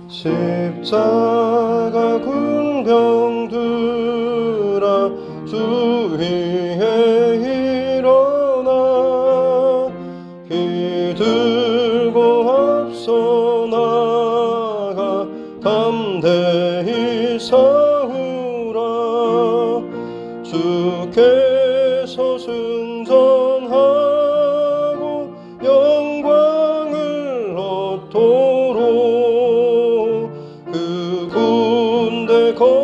십자가 군병들아 주 위에 일어나 기들고 앞서 나가 담대히 싸우라. 주께서 승전하고 영광을 얻도록 그 군대 거느리사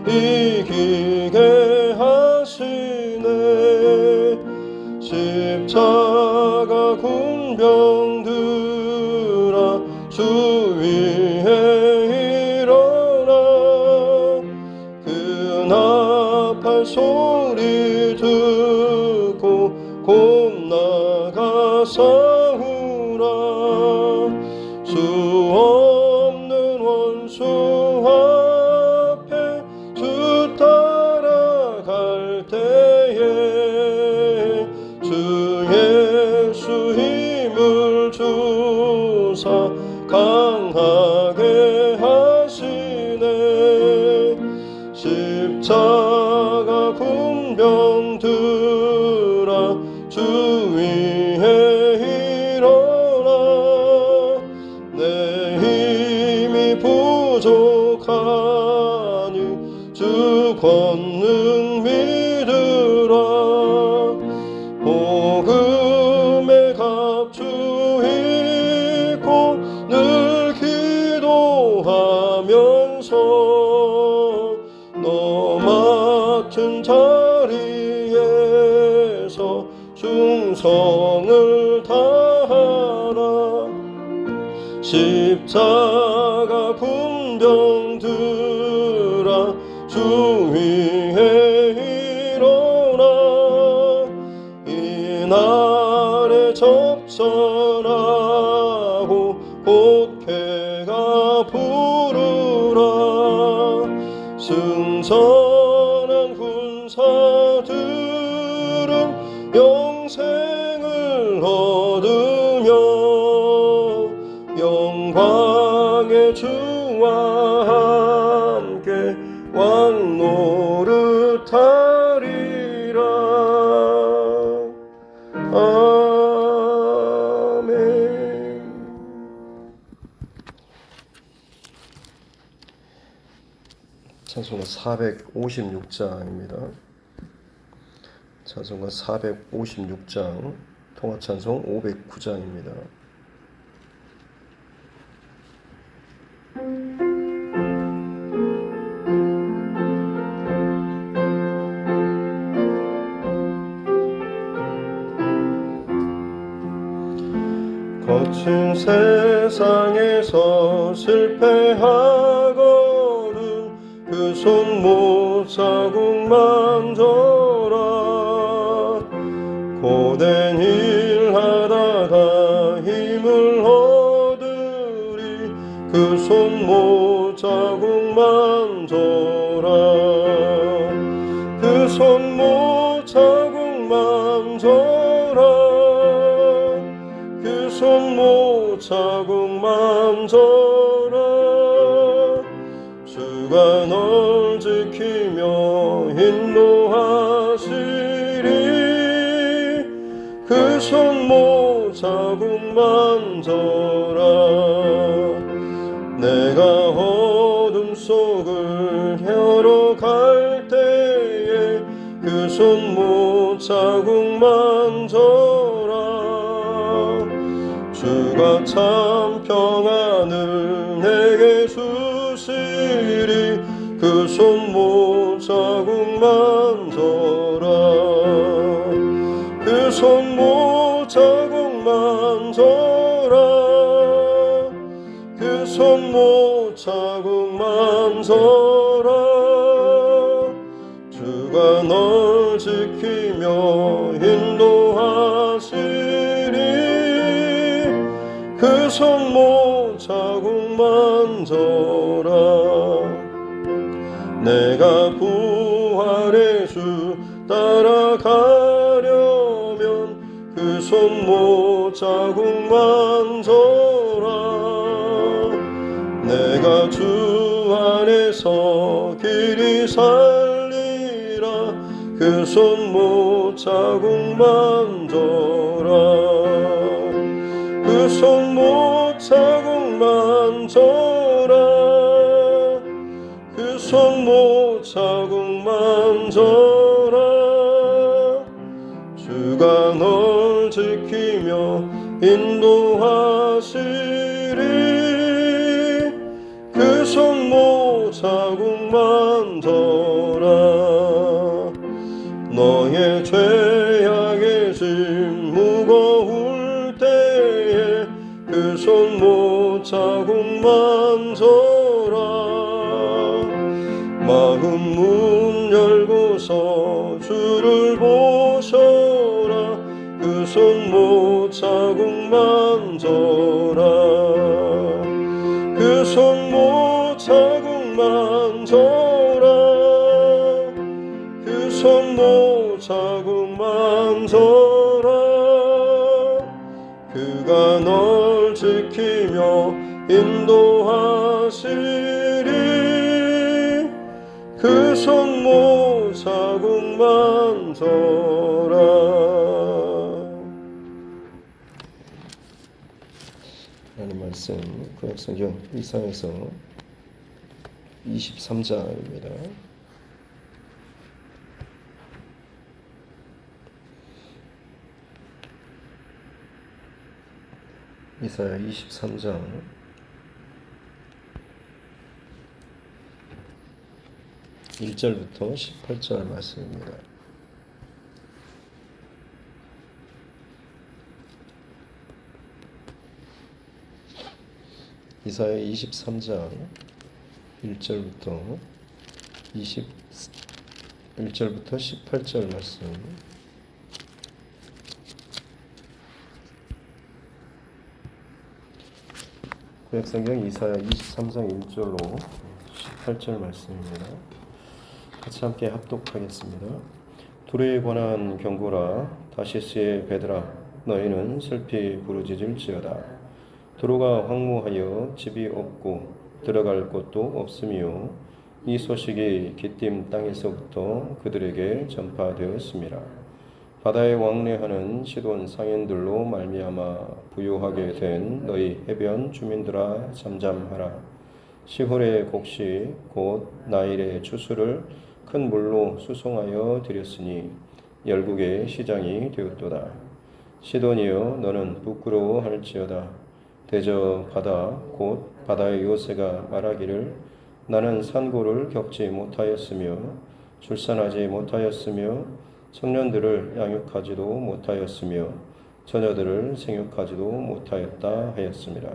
이기게 하시네. 십자가 군병들아 주 위에 일어나 그 나팔 소리 듣고 곧 나가 싸우라. 수 없는 원수 앞에 주 따라갈 때에 주 예수 힘을 주사 강하게 하시네. 십자가 군병들아 주 위에 일어나 내 힘이 부족하니 주 권능 믿으라. 복음의 갑주 입고 늘 기도하면서 너 맡은 자리에서 충성을 다하라. 십자가 군병들아 주 위에 일어나 이날에 접전하고 곧 해가 부르라. 승선한 군사들은 영생을 얻으며 영광의 주와 함께 왕노릇하리라. 아멘. 찬송가 456장입니다. 찬송가 456장, 통합찬송 509장입니다. 거친 세상에서 실패하거든 그 손못 자국 만져라. 고된 일 하다가 힘을 얻으리 그 손못 자국 만져라. 그 손못 자국 만져라. 그 손못 자국 만져라. 주가 널 지키며 인도하시리. 그 손못 자국 만져라. 내가 어둠 속을 헤어갈 때에 그 손못 자국 만져라. 주가 참 평안을 내게 주시리. 그 손못 자국 만져라. 그 손못 자국 만져라. 그 손못 자국 만져라. 주가 널 지키며 인도하시리. 그 손못 자국 만져라. 내가 부활의 주 따라가려면 그 손못 자국 만져라. 내가 주 안에서 길이 살리라. 그 손 못 자국 만져라. 그 손 못 자국 만져라. 그 손 못 자국 만져라. 주가 널 지키며 인도하시리. 그 손 못 자국 만져라. 너의 죄악의 짐 무거울 때에 그 손 못 자국 만져라. 마음 문 열고서 주를 보셔라. 그 손 못 자국 만져라. 그 손 못 자국 만져라. 그 손 못 자국 만져라. 그가 널 지키며 인도하시리. 그 손 못 자국 만져라. 하나님 말씀 구약성경 이사야서 23장입니다. 이사야 23장 1절부터 18절 말씀입니다. 이사야 23장 1절부터 18절 말씀. 구약성경 이사야 23장 1절로 18절 말씀입니다. 같이 함께 합독하겠습니다. 두레에 관한 경고라. 다시스의 베드라, 너희는 슬피 부르짖을지어다. 두로가 황무하여 집이 없고 들어갈 곳도 없으며 이 소식이 기띔 땅에서부터 그들에게 전파되었습니다. 바다에 왕래하는 시돈 상인들로 말미암아 부유하게 된 너희 해변 주민들아 잠잠하라. 시홀의 곡식 곧 나일의 추수를 큰 물로 수송하여 드렸으니 열국의 시장이 되었도다. 시돈이여 너는 부끄러워할지어다. 대저 바다 곧 바다의 요새가 말하기를 나는 산고를 겪지 못하였으며 출산하지 못하였으며 청년들을 양육하지도 못하였으며 처녀들을 생육하지도 못하였다 하였습니다.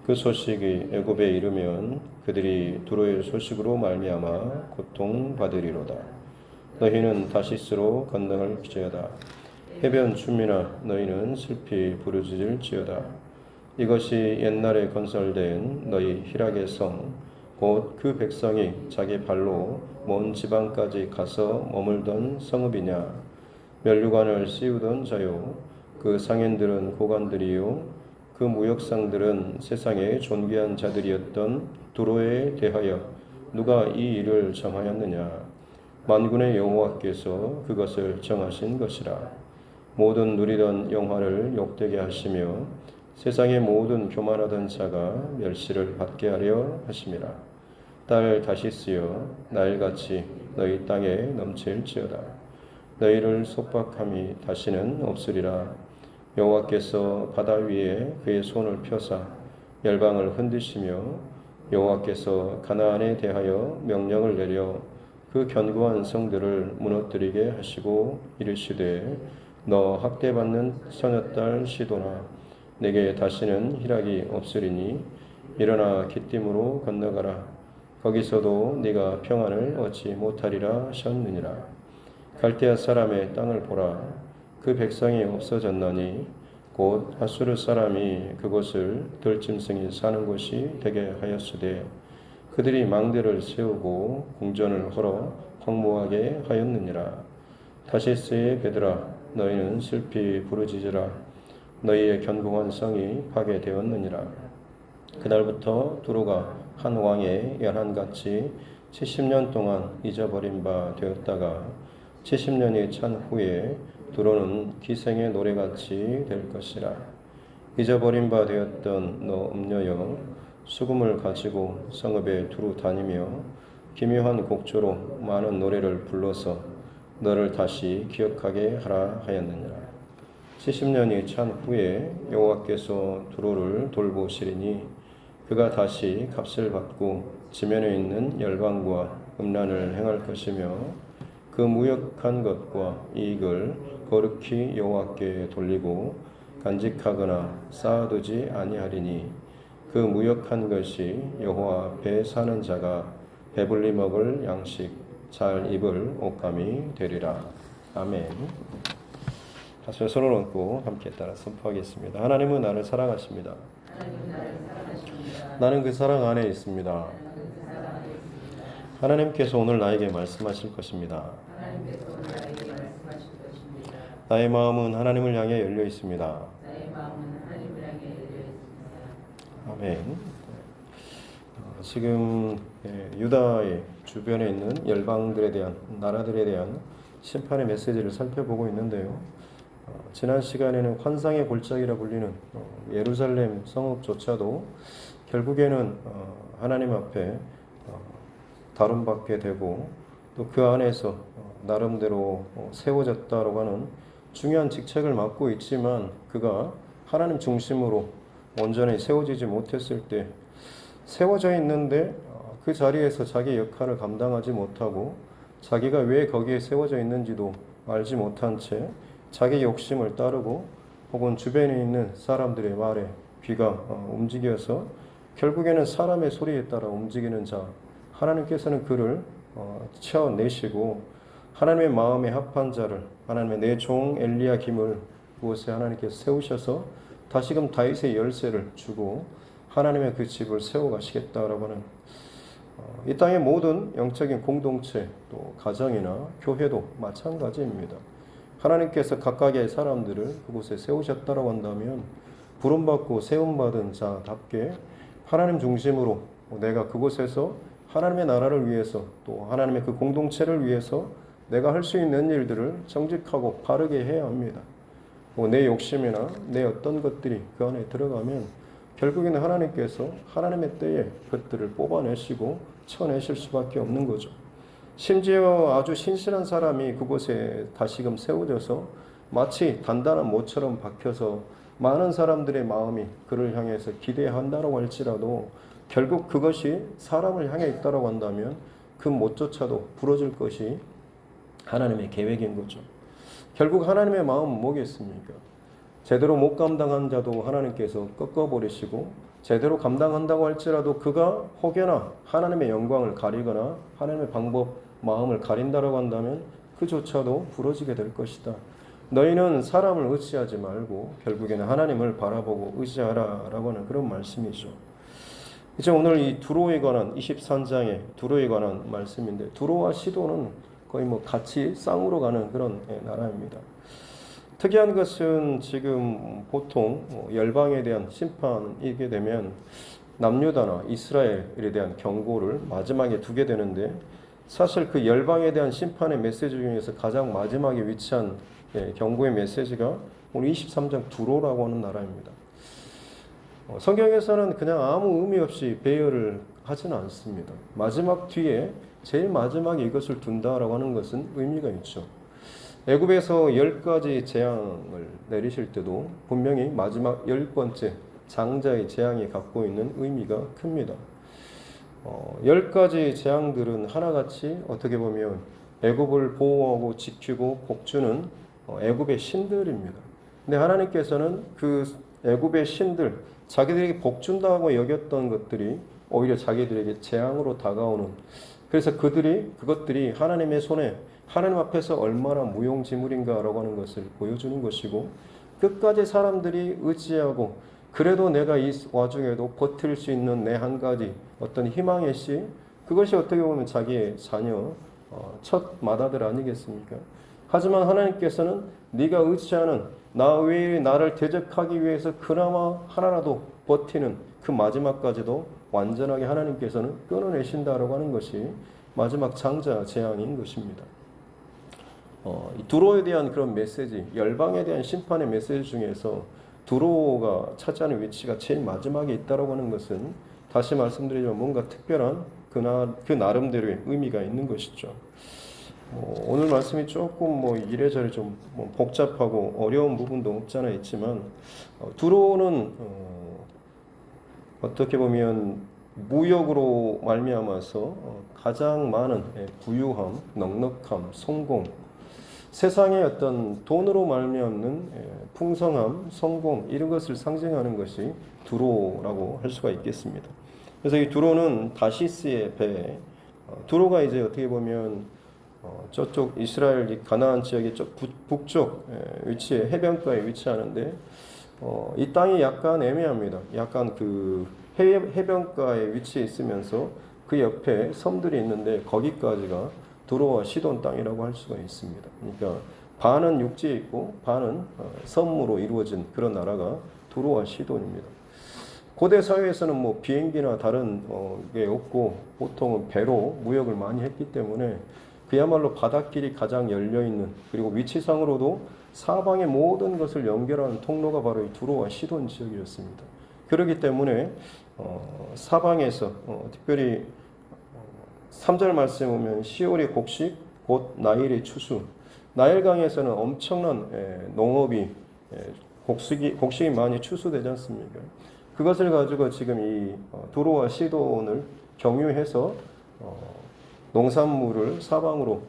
그 소식이 애굽에 이르면 그들이 두로의 소식으로 말미암아 고통받으리로다. 너희는 다시스로 건너갈지어다. 해변 주민아 너희는 슬피 부르짖을지어다. 이것이 옛날에 건설된 너희 희락의 성 곧 그 백성이 자기 발로 먼 지방까지 가서 머물던 성읍이냐. 면류관을 씌우던 자요 그 상인들은 고관들이요 그 무역상들은 세상의 존귀한 자들이었던 두로에 대하여 누가 이 일을 정하였느냐. 만군의 여호와께서 그것을 정하신 것이라. 모든 누리던 영화를 욕되게 하시며 세상의 모든 교만하던 자가 멸시를 받게 하려 하심이라. 딸 다시스여 나일같이 너희 땅에 넘칠지어다. 너희를 속박함이 다시는 없으리라. 여호와께서 바다 위에 그의 손을 펴사 열방을 흔드시며 여호와께서 가나안에 대하여 명령을 내려 그 견고한 성들을 무너뜨리게 하시고 이르시되 너 학대받는 처녀딸 시도나 내게 다시는 희락이 없으리니 일어나 기띔으로 건너가라. 거기서도 네가 평안을 얻지 못하리라 하셨느니라. 갈대아 사람의 땅을 보라. 그 백성이 없어졌나니 곧 아수르 사람이 그곳을 들짐승이 사는 곳이 되게 하였으되 그들이 망대를 세우고 궁전을 헐어 황무하게 하였느니라. 다시스의 베드라 너희는 슬피 부르짖으라. 너희의 견고한 성이 파괴되었느니라. 그날부터 두로가 한 왕의 연한같이 70년 동안 잊어버린 바 되었다가 70년이 찬 후에 두로는 기생의 노래같이 될 것이라. 잊어버린 바 되었던 너 음녀여, 수금을 가지고 성읍에 두루 다니며 기묘한 곡조로 많은 노래를 불러서 너를 다시 기억하게 하라 하였느니라. 70년이 찬 후에 여호와께서 두로를 돌보시리니 그가 다시 값을 받고 지면에 있는 열방과 음란을 행할 것이며 그 무역한 것과 이익을 거룩히 여호와께 돌리고 간직하거나 쌓아두지 아니하리니 그 무역한 것이 여호와 앞에 사는 자가 배불리 먹을 양식 잘 입을 옷감이 되리라. 아멘. 다시 손을 얹고 함께 따라 선포하겠습니다. 하나님은 나를 사랑하십니다. 나는 그 사랑 안에 있습니다. 하나님께서 오늘 나에게 말씀하실 것입니다. 나의 마음은 하나님을 향해 열려 있습니다. 아멘. 지금 유다의 주변에 있는 열방들에 대한, 나라들에 대한 심판의 메시지를 살펴보고 있는데요. 지난 시간에는 환상의 골짜기라 불리는 예루살렘 성읍조차도 결국에는 하나님 앞에 다름받게 되고 또 그 안에서 나름대로 세워졌다라고 하는 중요한 직책을 맡고 있지만 그가 하나님 중심으로 온전히 세워지지 못했을 때 세워져 있는데 그 자리에서 자기 역할을 감당하지 못하고 자기가 왜 거기에 세워져 있는지도 알지 못한 채 자기 욕심을 따르고 혹은 주변에 있는 사람들의 말에 귀가 움직여서 결국에는 사람의 소리에 따라 움직이는 자, 하나님께서는 그를 치어내시고 하나님의 마음에 합한 자를, 하나님의 내 종 엘리야김을 그곳에 하나님께서 세우셔서 다시금 다윗의 열쇠를 주고 하나님의 그 집을 세워가시겠다라고 하는 이 땅의 모든 영적인 공동체, 또 가정이나 교회도 마찬가지입니다. 하나님께서 각각의 사람들을 그곳에 세우셨다라고 한다면 부름받고 세움받은 자답게 하나님 중심으로 내가 그곳에서 하나님의 나라를 위해서 또 하나님의 그 공동체를 위해서 내가 할 수 있는 일들을 정직하고 바르게 해야 합니다. 내 욕심이나 내 어떤 것들이 그 안에 들어가면 결국에는 하나님께서 하나님의 때에 그것들을 뽑아내시고 쳐내실 수밖에 없는 거죠. 심지어 아주 신실한 사람이 그곳에 다시금 세워져서 마치 단단한 모처럼 박혀서 많은 사람들의 마음이 그를 향해서 기대한다고 할지라도 결국 그것이 사람을 향해 있다고 한다면 그 못조차도 부러질 것이 하나님의 계획인 거죠. 결국 하나님의 마음은 뭐겠습니까? 제대로 못 감당한 자도 하나님께서 꺾어버리시고 제대로 감당한다고 할지라도 그가 혹여나 하나님의 영광을 가리거나 하나님의 방법, 마음을 가린다고 한다면 그조차도 부러지게 될 것이다. 너희는 사람을 의지하지 말고 결국에는 하나님을 바라보고 의지하라라고 하는 그런 말씀이죠. 이제 오늘 이 두로에 관한 23장의 두로에 관한 말씀인데 두로와 시도는 거의 같이 쌍으로 가는 그런 나라입니다. 특이한 것은 지금 보통 열방에 대한 심판이게 되면 남유다나 이스라엘에 대한 경고를 마지막에 두게 되는데 사실 그 열방에 대한 심판의 메시지 중에서 가장 마지막에 위치한 경고의 메시지가 오늘 23장 두로라고 하는 나라입니다. 성경에서는 그냥 아무 의미 없이 배열을 하지는 않습니다. 마지막 뒤에 제일 마지막에 이것을 둔다라고 하는 것은 의미가 있죠. 애굽에서 10가지 재앙을 내리실 때도 분명히 마지막 10번째 장자의 재앙이 갖고 있는 의미가 큽니다. 10가지 재앙들은 하나같이 어떻게 보면 애굽을 보호하고 지키고 복주는 애굽의 신들입니다. 근데 하나님께서는 그 애굽의 신들, 자기들에게 복준다고 여겼던 것들이 오히려 자기들에게 재앙으로 다가오는, 그래서 그것들이 하나님의 손에 하나님 앞에서 얼마나 무용지물인가라고 하는 것을 보여주는 것이고, 끝까지 사람들이 의지하고 그래도 내가 이 와중에도 버틸 수 있는 내 한 가지 어떤 희망의 씨, 그것이 어떻게 보면 자기의 자녀 첫 맏아들 아니겠습니까? 하지만 하나님께서는 네가 의지하는 나 외에 나를 대적하기 위해서 그나마 하나라도 버티는 그 마지막까지도 완전하게 하나님께서는 끊어내신다라고 하는 것이 마지막 장자 재앙인 것입니다. 이 두로에 대한 그런 메시지, 열방에 대한 심판의 메시지 중에서 두로가 차지하는 위치가 제일 마지막에 있다라고 하는 것은 다시 말씀드리지만 뭔가 특별한 그 나름대로의 의미가 있는 것이죠. 오늘 말씀이 조금 이래저래 좀 복잡하고 어려운 부분도 없지 않아 있지만 두로는 어떻게 보면 무역으로 말미암아서 가장 많은 부유함, 넉넉함, 성공, 세상의 어떤 돈으로 말미암는 풍성함, 성공 이런 것을 상징하는 것이 두로라고 할 수가 있겠습니다. 그래서 이 두로는 다시스의 배, 두로가 이제 어떻게 보면 저쪽 이스라엘 가나안 지역의 북쪽 위치에 해변가에 위치하는데 이 땅이 약간 애매합니다. 약간 그 해변가에 위치해 있으면서 그 옆에 섬들이 있는데 거기까지가 두로와 시돈 땅이라고 할 수가 있습니다. 그러니까 반은 육지에 있고 반은 섬으로 이루어진 그런 나라가 두로와 시돈입니다. 고대 사회에서는 비행기나 다른 게 없고 보통은 배로 무역을 많이 했기 때문에 그야말로 바닷길이 가장 열려있는, 그리고 위치상으로도 사방의 모든 것을 연결하는 통로가 바로 이 두로와 시돈 지역이었습니다. 그렇기 때문에 사방에서 특별히 3절 말씀에 보면 시올의 곡식 곧 나일의 추수, 나일강에서는 엄청난 농업이 곡식이 많이 추수되지 않습니까? 그것을 가지고 지금 이 두로와 시돈을 경유해서 농산물을 사방으로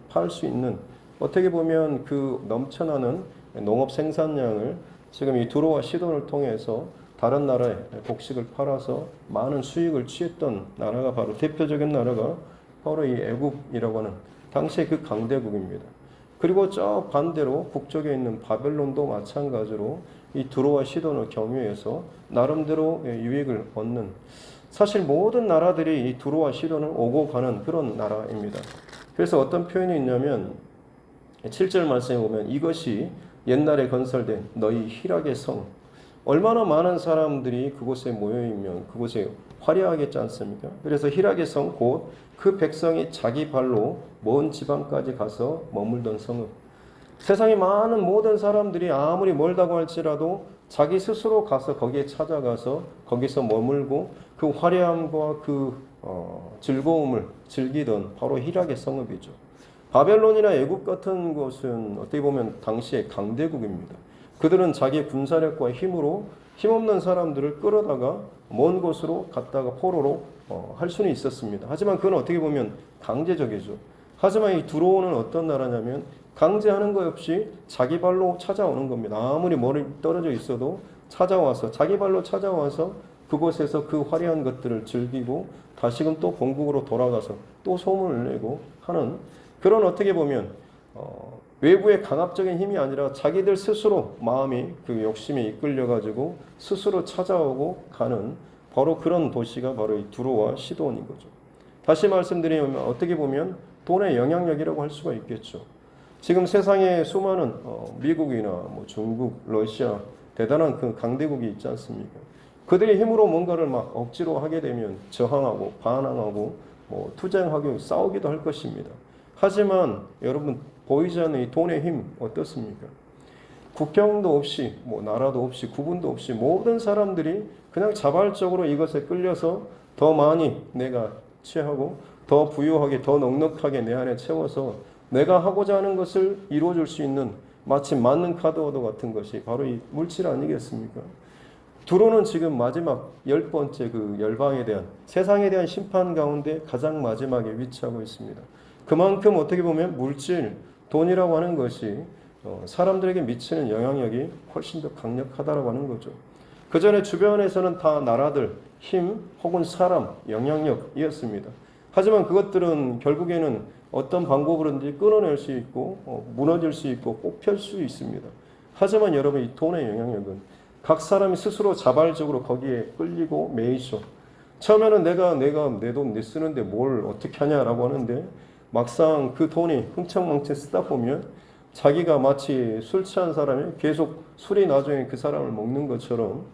팔 수 있는, 어떻게 보면 그 넘쳐나는 농업 생산량을 지금 이 두로와 시돈을 통해서 다른 나라에 곡식을 팔아서 많은 수익을 취했던 나라가 바로 대표적인 나라가 바로 이 애굽이라고 하는 당시의 그 강대국입니다. 그리고 저 반대로 북쪽에 있는 바벨론도 마찬가지로 이 두로와 시돈을 경유해서 나름대로 유익을 얻는, 사실 모든 나라들이 이 두로와 시돈을 오고 가는 그런 나라입니다. 그래서 어떤 표현이 있냐면 7절 말씀에 보면 이것이 옛날에 건설된 너희 희락의 성, 얼마나 많은 사람들이 그곳에 모여있면 그곳에 화려하겠지 않습니까? 그래서 희락의 성 곧 그 백성이 자기 발로 먼 지방까지 가서 머물던 성읍, 세상의 많은 모든 사람들이 아무리 멀다고 할지라도 자기 스스로 가서 거기에 찾아가서 거기서 머물고 그 화려함과 그 즐거움을 즐기던 바로 희락의 성읍이죠. 바벨론이나 애굽 같은 곳은 어떻게 보면 당시의 강대국입니다. 그들은 자기의 군사력과 힘으로 힘없는 사람들을 끌어다가 먼 곳으로 갔다가 포로로 할 수는 있었습니다. 하지만 그건 어떻게 보면 강제적이죠. 하지만 이 두로는 어떤 나라냐면 강제하는 것 없이 자기 발로 찾아오는 겁니다. 아무리 멀리 떨어져 있어도 찾아와서 자기 발로 찾아와서 그곳에서 그 화려한 것들을 즐기고 다시금 또 본국으로 돌아가서 또 소문을 내고 하는 그런, 어떻게 보면 외부의 강압적인 힘이 아니라 자기들 스스로 마음이 그 욕심에 이끌려 가지고 스스로 찾아오고 가는 바로 그런 도시가 바로 이 두로와 시돈인 거죠. 다시 말씀드리면 어떻게 보면 돈의 영향력이라고 할 수가 있겠죠. 지금 세상에 수많은 미국이나 중국, 러시아 대단한 그 강대국이 있지 않습니까? 그들의 힘으로 뭔가를 막 억지로 하게 되면 저항하고 반항하고 투쟁하고 싸우기도 할 것입니다. 하지만 여러분 보이지 않는 이 돈의 힘 어떻습니까? 국경도 없이 나라도 없이 구분도 없이 모든 사람들이 그냥 자발적으로 이것에 끌려서 더 많이 내가 취하고 더 부유하게 더 넉넉하게 내 안에 채워서 내가 하고자 하는 것을 이루어줄 수 있는 마치 맞는 카드워드 같은 것이 바로 이 물질 아니겠습니까? 두로는 지금 마지막 10번째 그 열방에 대한 세상에 대한 심판 가운데 가장 마지막에 위치하고 있습니다. 그만큼 어떻게 보면 물질, 돈이라고 하는 것이 사람들에게 미치는 영향력이 훨씬 더 강력하다고 하는 거죠. 그 전에 주변에서는 다 나라들, 힘 혹은 사람, 영향력이었습니다. 하지만 그것들은 결국에는 어떤 방법으로든지 끊어낼 수 있고 무너질 수 있고 뽑힐 수 있습니다. 하지만 여러분 이 돈의 영향력은 각 사람이 스스로 자발적으로 거기에 끌리고 매이죠. 처음에는 내가 내 돈 내 쓰는데 뭘 어떻게 하냐라고 하는데 막상 그 돈이 흥청망청 쓰다 보면 자기가 마치 술 취한 사람이 계속 술이 나중에 그 사람을 먹는 것처럼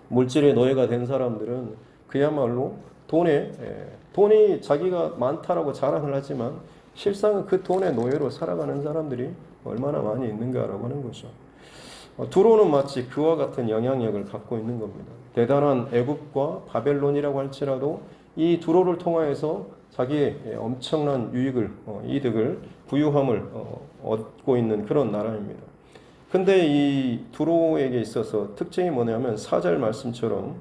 물질의 노예가 된 사람들은 그야말로 돈이 자기가 많다라고 자랑을 하지만 실상은 그 돈의 노예로 살아가는 사람들이 얼마나 많이 있는가라고 하는 거죠. 두로는 마치 그와 같은 영향력을 갖고 있는 겁니다. 대단한 애굽과 바벨론이라고 할지라도 이 두로를 통하여서 자기의 엄청난 이득을 부유함을 얻고 있는 그런 나라입니다. 근데 이 두로에게 있어서 특징이 뭐냐면 4절 말씀처럼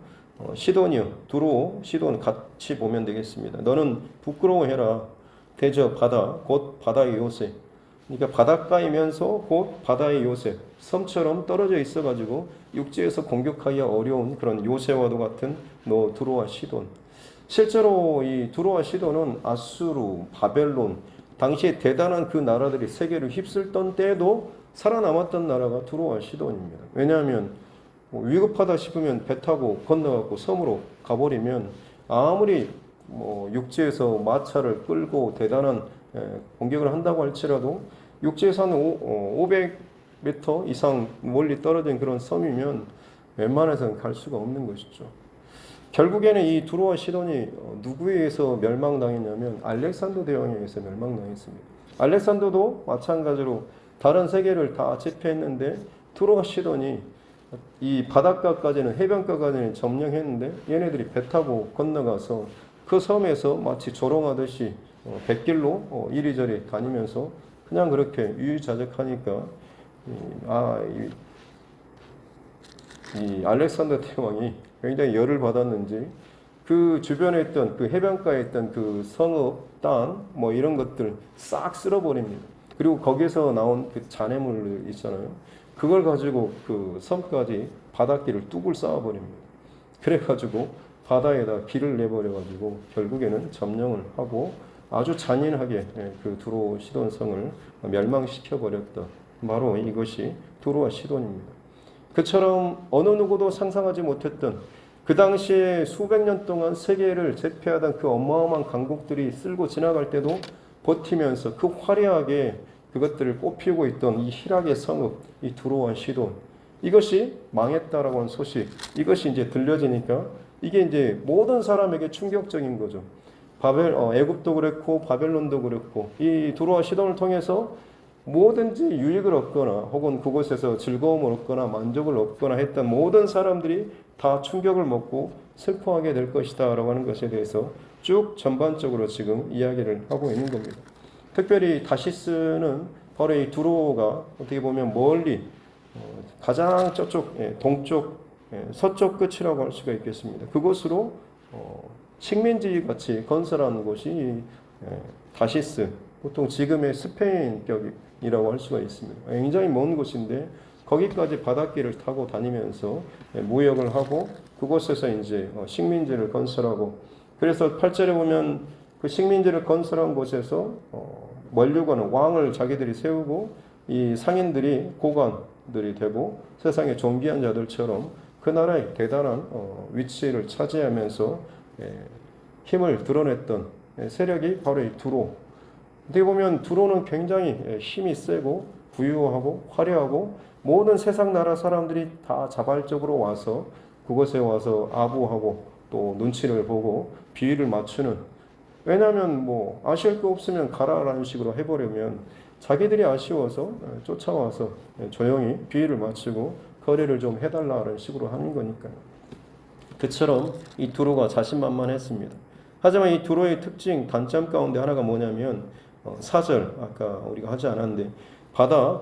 시돈이요, 두로, 시돈 같이 보면 되겠습니다. 너는 부끄러워해라. 대저 바다, 곧 바다의 요새. 그러니까 바닷가이면서 곧 바다의 요새, 섬처럼 떨어져 있어가지고 육지에서 공격하기 어려운 그런 요새와도 같은 너 두로와 시돈. 실제로 이 두로와 시돈은 아수르, 바벨론, 당시에 대단한 그 나라들이 세계를 휩쓸던 때에도 살아남았던 나라가 두로와 시돈입니다. 왜냐하면 위급하다 싶으면 배 타고 건너가고 섬으로 가버리면 아무리 육지에서 마차를 끌고 대단한 공격을 한다고 할지라도 육지에서 한 500m 이상 멀리 떨어진 그런 섬이면 웬만해서는 갈 수가 없는 것이죠. 결국에는 이 두로와 시돈이 누구에 의해서 멸망당했냐면 알렉산더 대왕에 의해서 멸망당했습니다. 알렉산더도 마찬가지로 다른 세계를 다 제패했는데 두로와 시돈이 이 바닷가까지는 해변가까지는 점령했는데 얘네들이 배 타고 건너가서 그 섬에서 마치 조롱하듯이 백길로 이리저리 다니면서 그냥 그렇게 유유자적하니까 이 알렉산더 대왕이 굉장히 열을 받았는지 그 주변에 있던 그 해변가에 있던 그 성읍, 땅 이런 것들 싹 쓸어버립니다. 그리고 거기서 나온 그 잔해물 있잖아요. 그걸 가지고 그 섬까지 바닷길을 뚝을 쌓아버립니다. 그래가지고 바다에다 길을 내버려가지고 결국에는 점령을 하고 아주 잔인하게 그 두로 시돈성을 멸망시켜버렸다. 바로 이것이 두로와 시돈입니다. 그처럼 어느 누구도 상상하지 못했던 그 당시에 수백 년 동안 세계를 제패하던 그 어마어마한 강국들이 쓸고 지나갈 때도 버티면서 그 화려하게 그것들을 꽃피우고 있던 이 희락의 성읍, 이 두로와 시돈, 이것이 망했다라고 하는 소식, 이것이 이제 들려지니까 이게 이제 모든 사람에게 충격적인 거죠. 애굽도 그렇고 바벨론도 그렇고 이 두로와 시돈을 통해서 뭐든지 유익을 얻거나 혹은 그곳에서 즐거움을 얻거나 만족을 얻거나 했던 모든 사람들이 다 충격을 먹고 슬퍼하게 될 것이다 라고 하는 것에 대해서 쭉 전반적으로 지금 이야기를 하고 있는 겁니다. 특별히 다시스는 바로 이 두로가 어떻게 보면 멀리 가장 저쪽 동쪽 서쪽 끝이라고 할 수가 있겠습니다. 그곳으로 식민지 같이 건설한 곳이 다시스, 보통 지금의 스페인 격이라고 할 수가 있습니다. 굉장히 먼 곳인데 거기까지 바닷길을 타고 다니면서 무역을 하고 그곳에서 이제 식민지를 건설하고, 그래서 8절에 보면 그 식민지를 건설한 곳에서 원류관은 왕을 자기들이 세우고 이 상인들이 고관들이 되고 세상의 존귀한 자들처럼 그 나라의 대단한 위치를 차지하면서 힘을 드러냈던 세력이 바로 이 두로. 어떻게 보면 두로는 굉장히 힘이 세고 부유하고 화려하고 모든 세상 나라 사람들이 다 자발적으로 와서 그곳에 와서 아부하고 또 눈치를 보고 비위를 맞추는, 왜냐하면 아쉬울 거 없으면 가라라는 식으로 해버리면 자기들이 아쉬워서 쫓아와서 조용히 비위를 맞추고 거래를 좀 해달라는 식으로 하는 거니까요. 그처럼 이 두로가 자신만만했습니다. 하지만 이 두로의 특징 단점 가운데 하나가 뭐냐면 4절 아까 우리가 하지 않았는데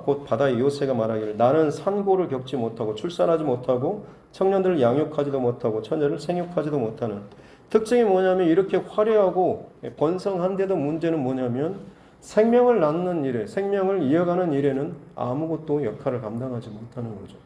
곧 바다의 요새가 말하기를 나는 산고를 겪지 못하고 출산하지 못하고 청년들을 양육하지도 못하고 처녀를 생육하지도 못하는. 특징이 뭐냐면 이렇게 화려하고 번성한데도 문제는 뭐냐면 생명을 낳는 일에, 생명을 이어가는 일에는 아무것도 역할을 감당하지 못하는 거죠.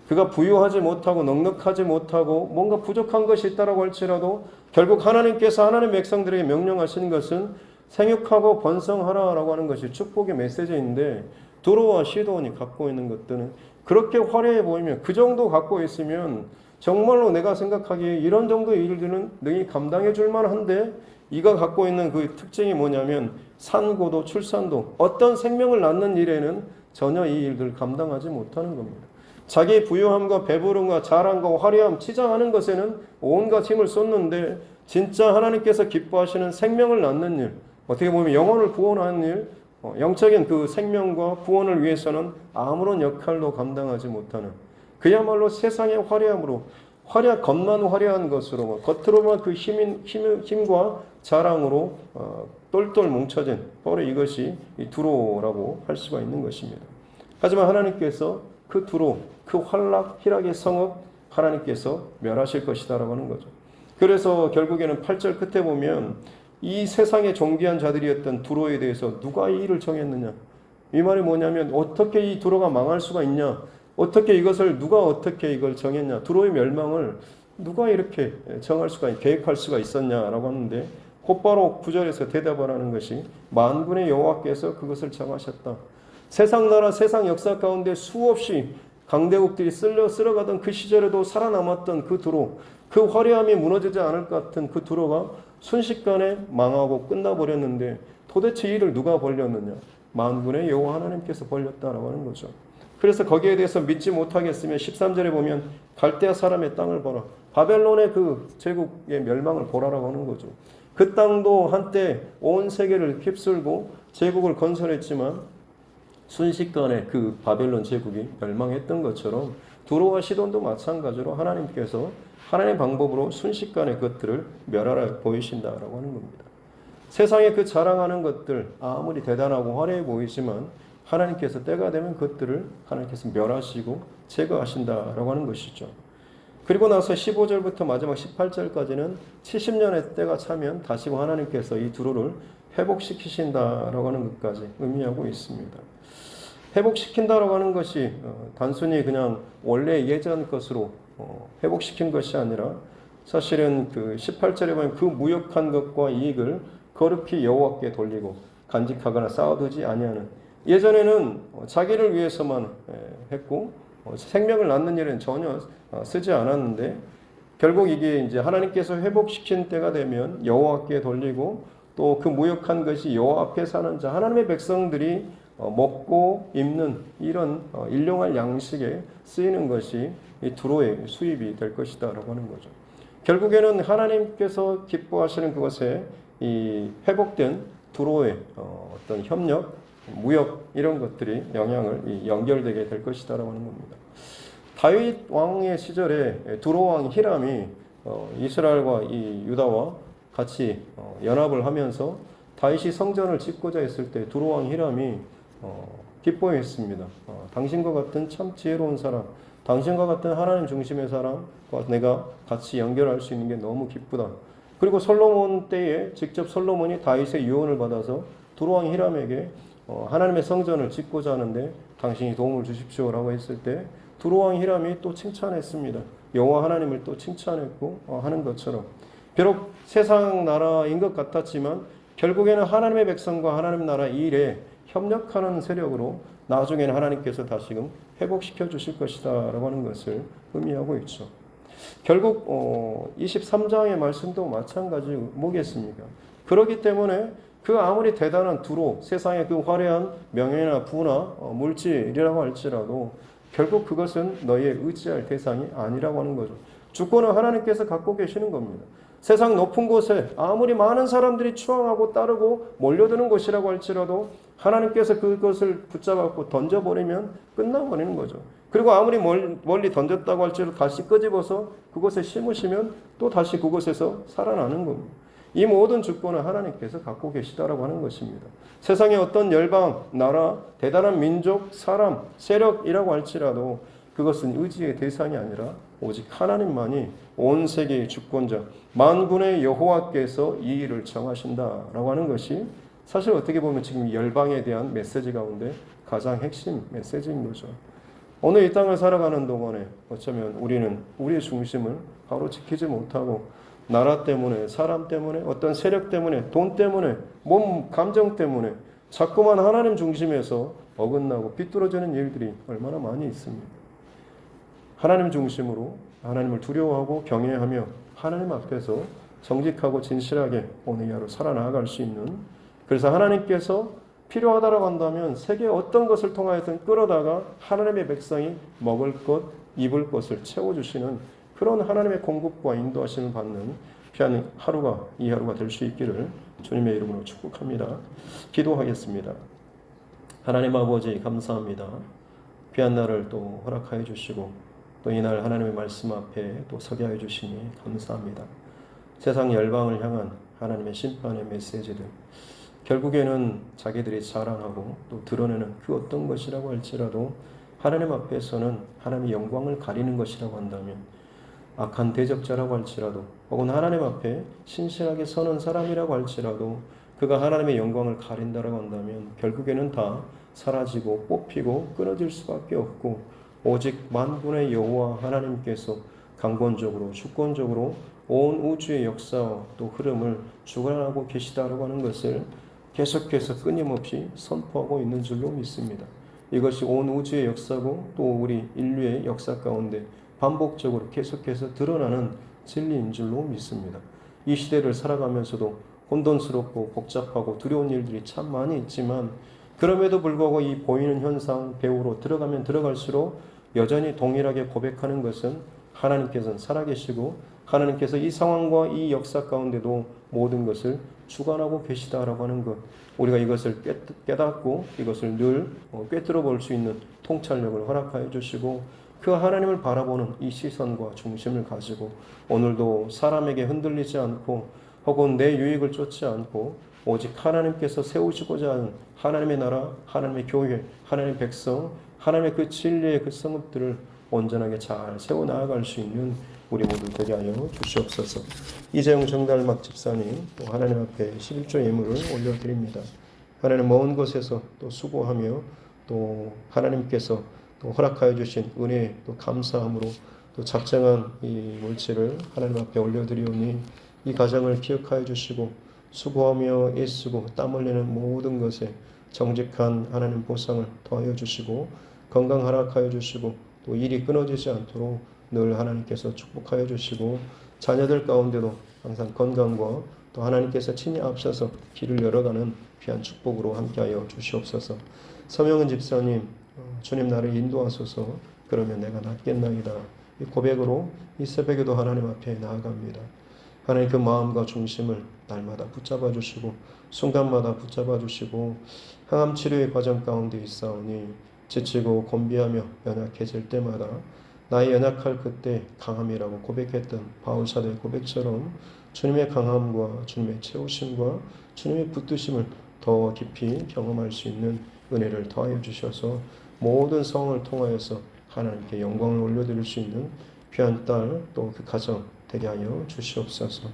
그가 부유하지 못하고 넉넉하지 못하고 뭔가 부족한 것이 있다라고 할지라도 결국 하나님께서 하나님의 백성들에게 명령하시는 것은 생육하고 번성하라라고 하는 것이 축복의 메시지인데, 두로와 시돈이 갖고 있는 것들은 그렇게 화려해 보이면, 그 정도 갖고 있으면 정말로 내가 생각하기에 이런 정도의 일들은 능히 감당해 줄 만한데 이가 갖고 있는 그 특징이 뭐냐면 산고도 출산도 어떤 생명을 낳는 일에는 전혀 이 일들을 감당하지 못하는 겁니다. 자기 부유함과 배부름과 자랑과 화려함, 치장하는 것에는 온갖 힘을 쏟는데 진짜 하나님께서 기뻐하시는 생명을 낳는 일, 어떻게 보면 영혼을 구원하는 일, 영적인 그 생명과 구원을 위해서는 아무런 역할도 감당하지 못하는 그야말로 세상의 화려함으로 겉만 화려한 것으로 겉으로만 그 힘과 자랑으로 똘똘 뭉쳐진 바로 이것이 이 두로라고 할 수가 있는 것입니다. 하지만 하나님께서 그 두로, 그 희락의 성읍 하나님께서 멸하실 것이다라고 하는 거죠. 그래서 결국에는 8절 끝에 보면 이 세상의 존귀한 자들이었던 두로에 대해서 누가 이 일을 정했느냐. 이 말이 뭐냐면 어떻게 이 두로가 망할 수가 있냐. 어떻게 누가 어떻게 이걸 정했냐. 두로의 멸망을 누가 이렇게 정할 수가, 계획할 수가 있었냐라고 하는데 곧바로 9절에서 대답을 하는 것이 만군의 여호와께서 그것을 정하셨다. 세상 나라, 세상 역사 가운데 수없이 강대국들이 쓸어가던 그 시절에도 살아남았던 그 두로, 그 화려함이 무너지지 않을 것 같은 그 두로가 순식간에 망하고 끝나버렸는데 도대체 이를 누가 벌렸느냐? 만군의 여호와 하나님께서 벌렸다라고 하는 거죠. 그래서 거기에 대해서 믿지 못하겠으면 13절에 보면 갈대아 사람의 땅을 보라. 바벨론의 그 제국의 멸망을 보라라고 하는 거죠. 그 땅도 한때 온 세계를 휩쓸고 제국을 건설했지만 순식간에 그 바벨론 제국이 멸망했던 것처럼 두로와 시돈도 마찬가지로 하나님께서 하나님의 방법으로 순식간에 그것들을 멸하라 보이신다라고 하는 겁니다. 세상에 그 자랑하는 것들 아무리 대단하고 화려해 보이지만 하나님께서 때가 되면 그것들을 하나님께서 멸하시고 제거하신다라고 하는 것이죠. 그리고 나서 15절부터 마지막 18절까지는 70년의 때가 차면 다시금 하나님께서 이 두로를 회복시키신다라고 하는 것까지 의미하고 있습니다. 회복시킨다라고 하는 것이 단순히 그냥 원래 예전 것으로 회복시킨 것이 아니라 사실은 그 18절에 보면 그 무역한 것과 이익을 거룩히 여호와께 돌리고 간직하거나 쌓아두지 아니하는, 예전에는 자기를 위해서만 했고 생명을 낳는 일은 전혀 쓰지 않았는데 결국 이게 이제 하나님께서 회복시킨 때가 되면 여호와께 돌리고 또 그 무역한 것이 여호와 앞에 사는 자 하나님의 백성들이 먹고 입는 이런 일용할 양식에 쓰이는 것이 이 두로의 수입이 될 것이다라고 하는 거죠. 결국에는 하나님께서 기뻐하시는 그것에 이 회복된 두로의 어떤 협력, 무역 이런 것들이 영향을 연결되게 될 것이다라고 하는 겁니다. 다윗 왕의 시절에 두로 왕 히람이 이스라엘과 이 유다와 같이 연합을 하면서 다윗이 성전을 짓고자 했을 때 두로 왕 히람이 기뻐했습니다. 당신과 같은 참 지혜로운 사람, 당신과 같은 하나님 중심의 사람과 내가 같이 연결할 수 있는 게 너무 기쁘다. 그리고 솔로몬 때에 직접 솔로몬이 다윗의 유언을 받아서 두로 왕 히람에게 하나님의 성전을 짓고자 하는데 당신이 도움을 주십시오라고 했을 때 두로 왕 히람이 또 칭찬했습니다. 여호와 하나님을 또 칭찬했고 하는 것처럼 비록 세상 나라인 것 같았지만 결국에는 하나님의 백성과 하나님 나라 일에 협력하는 세력으로 나중에는 하나님께서 다시금 회복시켜 주실 것이다 라고 하는 것을 의미하고 있죠. 결국 23장의 말씀도 마찬가지 뭐겠습니까? 그렇기 때문에 그 아무리 대단한 두로, 세상의 그 화려한 명예나 부나 물질이라고 할지라도 결국 그것은 너희의 의지할 대상이 아니라고 하는 거죠. 주권은 하나님께서 갖고 계시는 겁니다. 세상 높은 곳에 아무리 많은 사람들이 추앙하고 따르고 몰려드는 곳이라고 할지라도 하나님께서 그것을 붙잡고 던져버리면 끝나버리는 거죠. 그리고 아무리 멀리 던졌다고 할지라도 다시 끄집어서 그곳에 심으시면 또 다시 그곳에서 살아나는 겁니다. 이 모든 주권은 하나님께서 갖고 계시다라고 하는 것입니다. 세상의 어떤 열방, 나라, 대단한 민족, 사람, 세력이라고 할지라도 그것은 의지의 대상이 아니라 오직 하나님만이 온 세계의 주권자, 만군의 여호와께서 이 일을 정하신다라고 하는 것이 사실 어떻게 보면 지금 열방에 대한 메시지 가운데 가장 핵심 메시지인 거죠. 오늘 이 땅을 살아가는 동안에 어쩌면 우리는 우리의 중심을 바로 지키지 못하고 나라 때문에, 사람 때문에, 어떤 세력 때문에, 돈 때문에, 몸, 감정 때문에 자꾸만 하나님 중심에서 어긋나고 비뚤어지는 일들이 얼마나 많이 있습니다. 하나님 중심으로 하나님을 두려워하고 경외하며 하나님 앞에서 정직하고 진실하게 오늘 이 하루 살아나갈 수 있는, 그래서 하나님께서 필요하다라고 한다면 세계 어떤 것을 통하여든 끌어다가 하나님의 백성이 먹을 것, 입을 것을 채워주시는 그런 하나님의 공급과 인도하심을 받는 귀한 하루가 이 하루가 될 수 있기를 주님의 이름으로 축복합니다. 기도하겠습니다. 하나님 아버지 감사합니다. 귀한 날을 또 허락하여 주시고 또 이날 하나님의 말씀 앞에 또 서게 하여 주시니 감사합니다. 세상 열방을 향한 하나님의 심판의 메시지들, 결국에는 자기들이 자랑하고 또 드러내는 그 어떤 것이라고 할지라도 하나님 앞에서는 하나님의 영광을 가리는 것이라고 한다면, 악한 대적자라고 할지라도 혹은 하나님 앞에 신실하게 서는 사람이라고 할지라도 그가 하나님의 영광을 가린다라고 한다면 결국에는 다 사라지고 뽑히고 끊어질 수밖에 없고, 오직 만군의 여호와 하나님께서 강권적으로 주권적으로 온 우주의 역사와 또 흐름을 주관하고 계시다라고 하는 것을 계속해서 끊임없이 선포하고 있는 줄로 믿습니다. 이것이 온 우주의 역사고 또 우리 인류의 역사 가운데 반복적으로 계속해서 드러나는 진리인 줄로 믿습니다. 이 시대를 살아가면서도 혼돈스럽고 복잡하고 두려운 일들이 참 많이 있지만, 그럼에도 불구하고 이 보이는 현상 배후로 들어가면 들어갈수록 여전히 동일하게 고백하는 것은 하나님께서는 살아계시고 하나님께서 이 상황과 이 역사 가운데도 모든 것을 주관하고 계시다라고 하는 것, 우리가 이것을 깨닫고 이것을 늘 꿰뚫어 볼 수 있는 통찰력을 허락하여 주시고, 그 하나님을 바라보는 이 시선과 중심을 가지고 오늘도 사람에게 흔들리지 않고 혹은 내 유익을 쫓지 않고 오직 하나님께서 세우시고자 하는 하나님의 나라, 하나님의 교회, 하나님의 백성, 하나님의 그 진리의 그 성읍들을 온전하게 잘 세워나갈 수 있는 우리 모두 되게 하여 주시옵소서. 이재용 정달막 집사님 또 하나님 앞에 11조 예물을 올려드립니다. 하나님 먼 곳에서 또 수고하며 또 하나님께서 또 허락하여 주신 은혜에 또 감사함으로 또 작정한 이 물질을 하나님 앞에 올려드리오니 이 가정을 기억하여 주시고 수고하며 애쓰고 땀 흘리는 모든 것에 정직한 하나님 보상을 더하여 주시고 건강 허락하여 주시고 또 일이 끊어지지 않도록 늘 하나님께서 축복하여 주시고 자녀들 가운데도 항상 건강과 또 하나님께서 친히 앞서서 길을 열어가는 귀한 축복으로 함께하여 주시옵소서. 서명은 집사님, 주님 나를 인도하소서. 그러면 내가 낫겠나이다. 이 고백으로 이 새벽에도 하나님 앞에 나아갑니다. 하나님 그 마음과 중심을 날마다 붙잡아 주시고 순간마다 붙잡아 주시고 항암 치료의 과정 가운데 있사오니 지치고 곤비하며 연약해질 때마다 나의 연약할 그때 강함이라고 고백했던 바울 사도의 고백처럼 주님의 강함과 주님의 채우심과 주님의 붙드심을 더 깊이 경험할 수 있는 은혜를 더하여 주셔서 모든 상황을 통하여서 하나님께 영광을 올려드릴 수 있는 귀한 딸 또 그 가정 되게 하여 주시옵소서.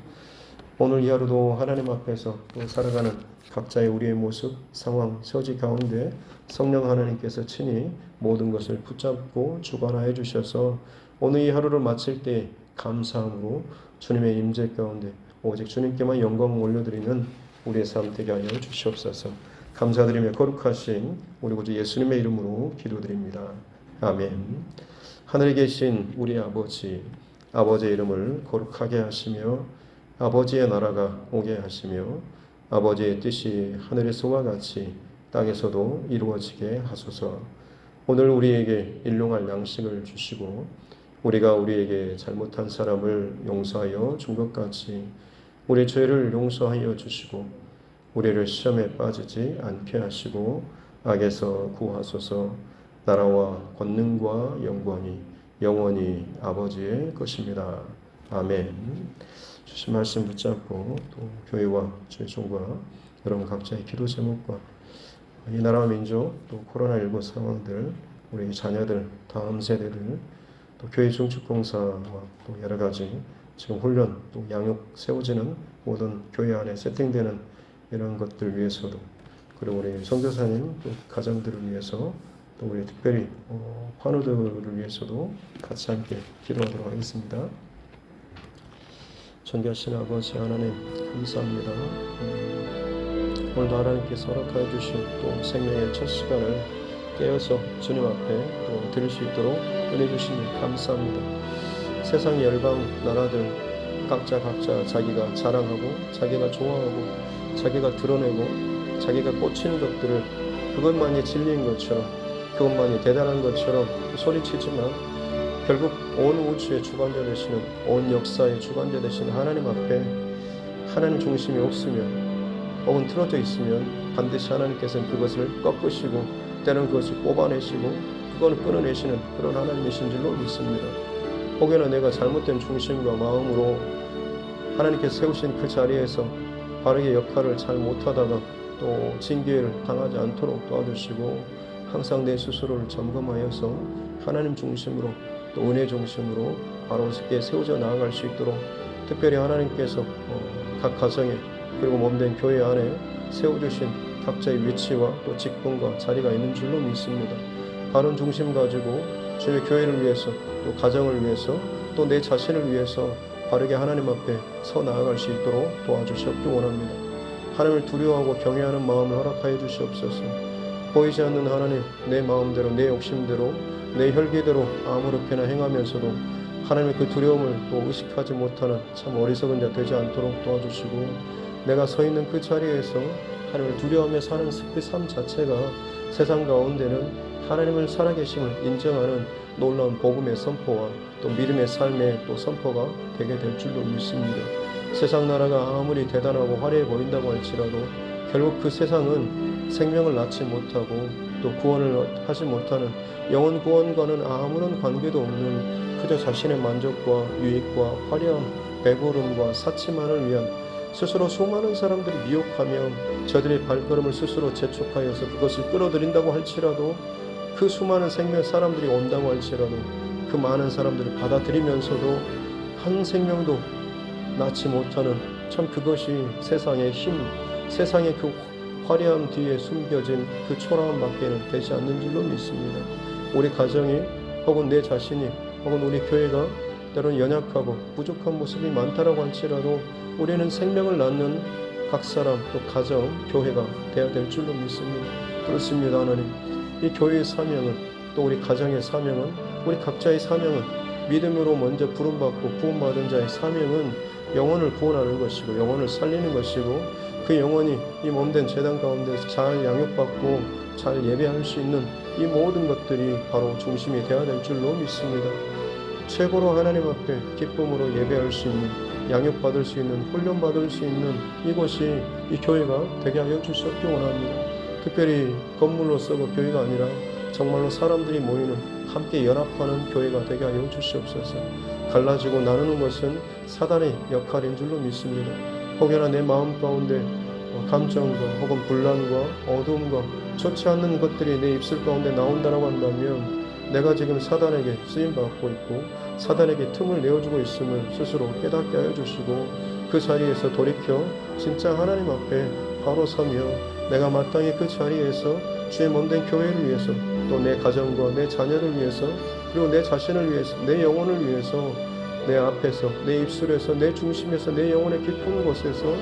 오늘 이 하루도 하나님 앞에서 또 살아가는 각자의 우리의 모습, 상황, 처지 가운데 성령 하나님께서 친히 모든 것을 붙잡고 주관하여 주셔서 오늘 이 하루를 마칠 때 감사함으로 주님의 임재 가운데 오직 주님께만 영광을 올려드리는 우리의 삶 되게 하여 주시옵소서. 감사드리며 거룩하신 우리 구주 예수님의 이름으로 기도드립니다. 아멘. 하늘에 계신 우리 아버지, 아버지의 이름을 거룩하게 하시며 아버지의 나라가 오게 하시며 아버지의 뜻이 하늘에서와 같이 땅에서도 이루어지게 하소서. 오늘 우리에게 일용할 양식을 주시고 우리가 우리에게 잘못한 사람을 용서하여 준 것 같이 우리 죄를 용서하여 주시고 우리를 시험에 빠지지 않게 하시고 악에서 구하소서. 나라와 권능과 영광이 영원히 아버지의 것입니다. 아멘. 주신 말씀 붙잡고 또 교회와 최종과 여러분 각자의 기도 제목과 이 나라와 민족 또 코로나19 상황들 우리 자녀들 다음 세대들 또 교회 중축봉사와 또 여러 가지 지금 훈련 또 양육 세워지는 모든 교회 안에 세팅되는 이런 것들 위해서도 그리고 우리 선교사님 또 가정들을 위해서 또 우리 특별히 환우들을 위해서도 같이 함께 기도하도록 하겠습니다. 존귀하신 아버지 하나님 감사합니다. 오늘도 하나님께서 허락하여 주신 또 생명의 첫 시간을 깨어서 주님 앞에 또 드릴 수 있도록 은혜 주시니 감사합니다. 세상 열방 나라들 각자 자기가 자랑하고 자기가 좋아하고 자기가 드러내고 자기가 꽂히는 것들을 그것만이 진리인 것처럼 그것만이 대단한 것처럼 소리치지만 결국 온 우주의 주관자 되시는 온 역사의 주관자 되시는 하나님 앞에 하나님 중심이 없으면 혹은 틀어져 있으면 반드시 하나님께서는 그것을 꺾으시고 때로는 그것을 뽑아내시고 그걸 끊어내시는 그런 하나님이신 줄로 믿습니다. 혹여나 내가 잘못된 중심과 마음으로 하나님께서 세우신 그 자리에서 바르게 역할을 잘 못하다가 또 징계를 당하지 않도록 도와주시고 항상 내 스스로를 점검하여서 하나님 중심으로 또 은혜 중심으로 바로게 세워져 나아갈 수 있도록 특별히 하나님께서 각 가정에 그리고 몸된 교회 안에 세워주신 각자의 위치와 또 직분과 자리가 있는 줄로 믿습니다. 바른 중심 가지고 주의 교회를 위해서 또 가정을 위해서 또 내 자신을 위해서 바르게 하나님 앞에 서 나아갈 수 있도록 도와주시옵기 원합니다. 하나님을 두려워하고 경외하는 마음을 허락하여 주시옵소서. 보이지 않는 하나님, 내 마음대로 내 욕심대로 내 혈기대로 아무렇게나 행하면서도 하나님의 그 두려움을 또 의식하지 못하는 참 어리석은 자 되지 않도록 도와주시고 내가 서 있는 그 자리에서 하나님을 두려워하며 사는 그 삶 자체가 세상 가운데는 하나님을 살아계심을 인정하는 놀라운 복음의 선포와 또 믿음의 삶의 또 선포가 되게 될 줄로 믿습니다. 세상 나라가 아무리 대단하고 화려해 보인다고 할지라도 결국 그 세상은 생명을 낳지 못하고 또 구원을 하지 못하는 영혼 구원과는 아무런 관계도 없는 그저 자신의 만족과 유익과 화려함, 배부름과 사치만을 위한 스스로 수많은 사람들이 미혹하며 저들의 발걸음을 스스로 재촉하여서 그것을 끌어들인다고 할지라도 그 수많은 생명 사람들이 온다고 할지라도 그 많은 사람들을 받아들이면서도 한 생명도 낳지 못하는 참 그것이 세상의 힘, 세상의 그 화려함 뒤에 숨겨진 그 초라함 밖에는 되지 않는 줄로 믿습니다. 우리 가정이 혹은 내 자신이 혹은 우리 교회가 때로는 연약하고 부족한 모습이 많다라고 할지라도 우리는 생명을 낳는 각 사람 또 가정, 교회가 되어야 될 줄로 믿습니다. 그렇습니다. 하나님, 이 교회의 사명은 또 우리 가정의 사명은 우리 각자의 사명은 믿음으로 먼저 부름받고 구원받은 자의 사명은 영혼을 구원하는 것이고 영혼을 살리는 것이고 그 영혼이 이 몸된 제단 가운데 잘 양육받고 잘 예배할 수 있는 이 모든 것들이 바로 중심이 되어야 될 줄로 믿습니다. 최고로 하나님 앞에 기쁨으로 예배할 수 있는 양육받을 수 있는 훈련받을 수 있는 이곳이 이 교회가 되게 하여 주시옵기 원합니다. 특별히 건물로서 그 교회가 아니라 정말로 사람들이 모이는 함께 연합하는 교회가 되게 하여 주시옵소서. 갈라지고 나누는 것은 사단의 역할인 줄로 믿습니다. 혹여나 내 마음 가운데 감정과 혹은 분란과 어두움과 좋지 않는 것들이 내 입술 가운데 나온다라고 한다면 내가 지금 사단에게 쓰임받고 있고 사단에게 틈을 내어주고 있음을 스스로 깨닫게 하여 주시고 그 자리에서 돌이켜 진짜 하나님 앞에 바로 서며 내가 마땅히 그 자리에서 주의 몸된 교회를 위해서 또 내 가정과 내 자녀를 위해서 그리고 내 자신을 위해서 내 영혼을 위해서 내 앞에서 내 입술에서 내 중심에서 내 영혼의 깊은 곳에서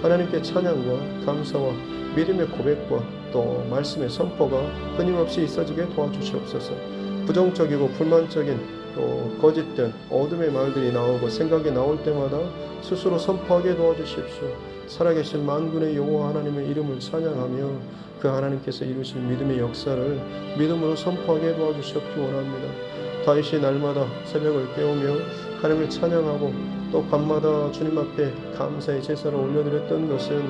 하나님께 찬양과 감사와 믿음의 고백과 또 말씀의 선포가 끊임없이 있어지게 도와주시옵소서. 부정적이고 불만적인 또 거짓된 어둠의 말들이 나오고 생각이 나올 때마다 스스로 선포하게 도와주십시오. 살아계신 만군의 여호와 하나님의 이름을 찬양하며 그 하나님께서 이루신 믿음의 역사를 믿음으로 선포하게 도와주시옵기 원합니다. 다윗이 날마다 새벽을 깨우며 하나님을 찬양하고 또 밤마다 주님 앞에 감사의 제사를 올려드렸던 것은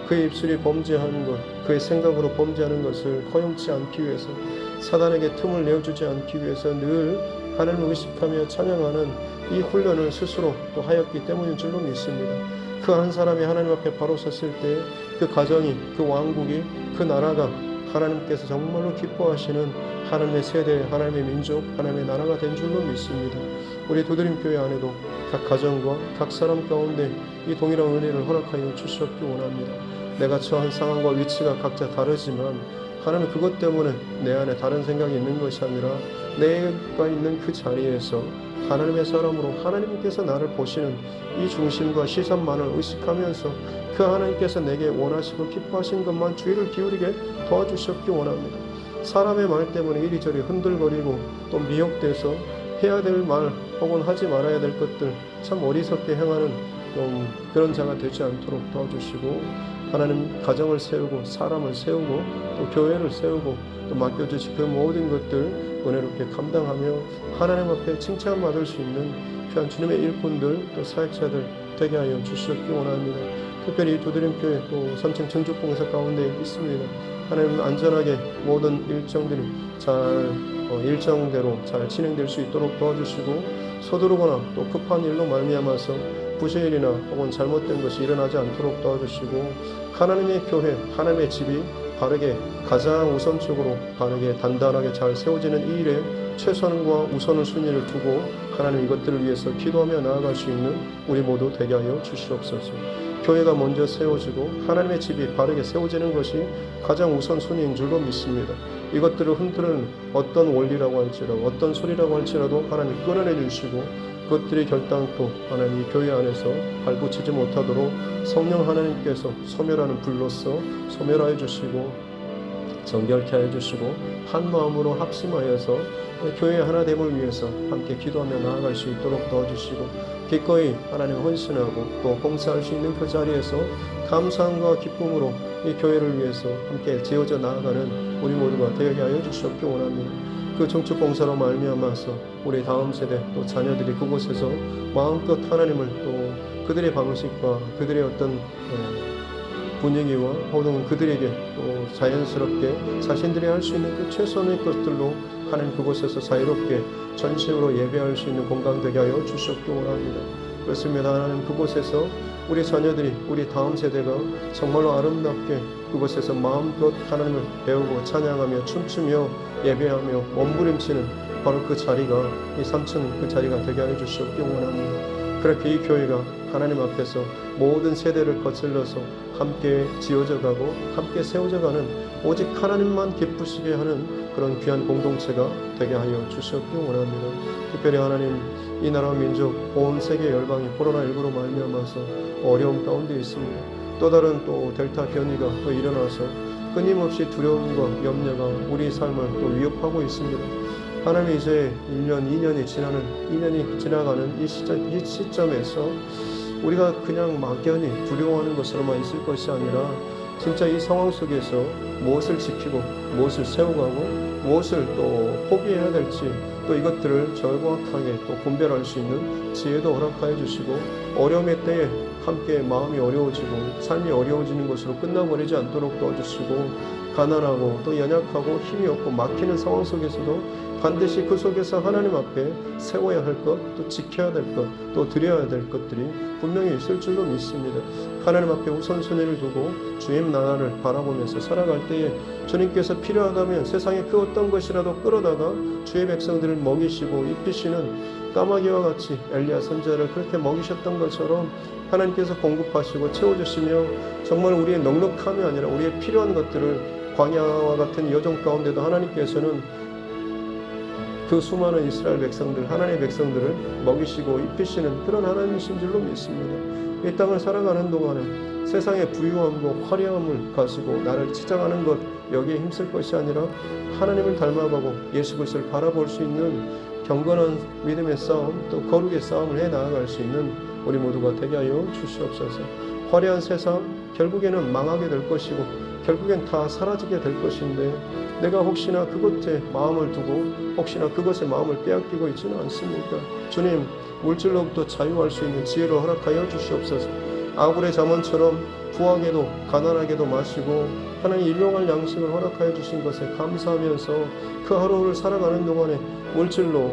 그의 입술이 범죄하는 것, 그의 생각으로 범죄하는 것을 허용치 않기 위해서 사단에게 틈을 내어주지 않기 위해서 늘 하나님을 의식하며 찬양하는 이 훈련을 스스로 또 하였기 때문인 줄로 믿습니다. 그 한 사람이 하나님 앞에 바로 섰을 때 그 가정이, 그 왕국이, 그 나라가 하나님께서 정말로 기뻐하시는 하나님의 세대, 하나님의 민족, 하나님의 나라가 된 줄로 믿습니다. 우리 두드림 교회 안에도 각 가정과 각 사람 가운데 이 동일한 은혜를 허락하여 주시옵기 원합니다. 내가 처한 상황과 위치가 각자 다르지만 하나님 그것 때문에 내 안에 다른 생각이 있는 것이 아니라 내가 있는 그 자리에서 하나님의 사람으로 하나님께서 나를 보시는 이 중심과 시선만을 의식하면서 그 하나님께서 내게 원하시고 기뻐하신 것만 주의를 기울이게 도와주시옵기 원합니다. 사람의 말 때문에 이리저리 흔들거리고 또 미혹돼서 해야 될 말 혹은 하지 말아야 될 것들 참 어리석게 행하는 좀 그런 자가 되지 않도록 도와주시고, 하나님 가정을 세우고 사람을 세우고 또 교회를 세우고 또 맡겨주신 그 모든 것들 은혜롭게 감당하며 하나님 앞에 칭찬받을 수 있는 귀한 주님의 일꾼들 또 사역자들 되게 하여 주시옵기 원합니다. 특별히 두드림교회 또 3층 증축봉사 가운데 있습니다. 하나님 안전하게 모든 일정들이 잘 일정대로 잘 진행될 수 있도록 도와주시고, 서두르거나 또 급한 일로 말미암아서 부실이나 혹은 잘못된 것이 일어나지 않도록 도와주시고, 하나님의 교회, 하나님의 집이 바르게 가장 우선적으로 바르게 단단하게 잘 세워지는 이 일에 최선과 우선순위를 두고 하나님 이것들을 위해서 기도하며 나아갈 수 있는 우리 모두 되게 하여 주시옵소서. 교회가 먼저 세워지고 하나님의 집이 바르게 세워지는 것이 가장 우선순위인 줄로 믿습니다. 이것들을 흔드는 어떤 원리라고 할지라도 어떤 소리라고 할지라도 하나님 끊어내 주시고, 그것들이 결단코 하나님 이 교회 안에서 발붙이지 못하도록 성령 하나님께서 소멸하는 불로서 소멸하여 주시고 정결케 하여 주시고, 한 마음으로 합심하여서 교회의 하나됨을 위해서 함께 기도하며 나아갈 수 있도록 도와주시고, 기꺼이 하나님 헌신하고 또 봉사할 수 있는 그 자리에서 감사함과 기쁨으로 이 교회를 위해서 함께 지어져 나아가는 우리 모두가 되게 하여 주시옵기 원합니다. 그 정축 봉사로 말미암아서 우리 다음 세대 또 자녀들이 그곳에서 마음껏 하나님을 또 그들의 방식과 그들의 어떤 분위기와 혹은 그들에게 또 자연스럽게 자신들이 할 수 있는 그 최선의 것들로 하나님 그곳에서 자유롭게 전심으로 예배할 수 있는 공간 되게 하여 주시옵기 원합니다. 그렇습니다. 하나님 그곳에서 우리 자녀들이 우리 다음 세대가 정말로 아름답게 그곳에서 마음껏 하나님을 배우고 찬양하며 춤추며 예배하며 몸부림치는 바로 그 자리가 이 3층 그 자리가 되게 하여 주시옵기 원합니다. 그렇게 이 교회가 하나님 앞에서 모든 세대를 거슬러서 함께 지어져 가고 함께 세워져 가는 오직 하나님만 기쁘시게 하는 그런 귀한 공동체가 되게 하여 주시옵기 원합니다. 특별히 하나님 이 나라 민족 온 세계 열방이 코로나19로 말미암아서 어려움 가운데 있습니다. 또 다른 또 델타 변이가 또 일어나서 끊임없이 두려움과 염려가 우리 삶을 또 위협하고 있습니다. 하나님 이제 1년, 2년이 지나가는 이 시점에서 우리가 그냥 막연히 두려워하는 것으로만 있을 것이 아니라 진짜 이 상황 속에서 무엇을 지키고 무엇을 세워가고 무엇을 또 포기해야 될지 또 이것들을 정확하게 또 분별할 수 있는 지혜도 허락하여 주시고, 어려움의 때에 함께 마음이 어려워지고 삶이 어려워지는 것으로 끝나버리지 않도록 도와주시고, 가난하고 또 연약하고 힘이 없고 막히는 상황 속에서도 반드시 그 속에서 하나님 앞에 세워야 할 것, 또 지켜야 될 것, 또 드려야 될 것들이 분명히 있을 줄로 믿습니다. 하나님 앞에 우선순위를 두고 주님 나라를 바라보면서 살아갈 때에 주님께서 필요하다면 세상의 그 어떤 것이라도 끌어다가 주의 백성들을 먹이시고 입히시는 까마귀와 같이 엘리야 선지자를 그렇게 먹이셨던 것처럼 하나님께서 공급하시고 채워주시며, 정말 우리의 넉넉함이 아니라 우리의 필요한 것들을 광야와 같은 여정 가운데도 하나님께서는 그 수많은 이스라엘 백성들, 하나님의 백성들을 먹이시고 입히시는 그런 하나님이신 줄로 믿습니다. 이 땅을 살아가는 동안에 세상의 부유함과 화려함을 가지고 나를 치장하는 것, 여기에 힘쓸 것이 아니라 하나님을 닮아가고 예수 그리스도를 바라볼 수 있는 경건한 믿음의 싸움, 또 거룩의 싸움을 해 나아갈 수 있는 우리 모두가 되게 하여 주시옵소서. 화려한 세상 결국에는 망하게 될 것이고 결국엔 다 사라지게 될 것인데, 내가 혹시나 그것에 마음을 두고 혹시나 그것에 마음을 빼앗기고 있지는 않습니까? 주님, 물질로부터 자유할 수 있는 지혜를 허락하여 주시옵소서. 아굴의 잠언처럼 부하게도 가난하게도 마시고 하나님 일용할 양식을 허락하여 주신 것에 감사하면서 그 하루를 살아가는 동안에 물질로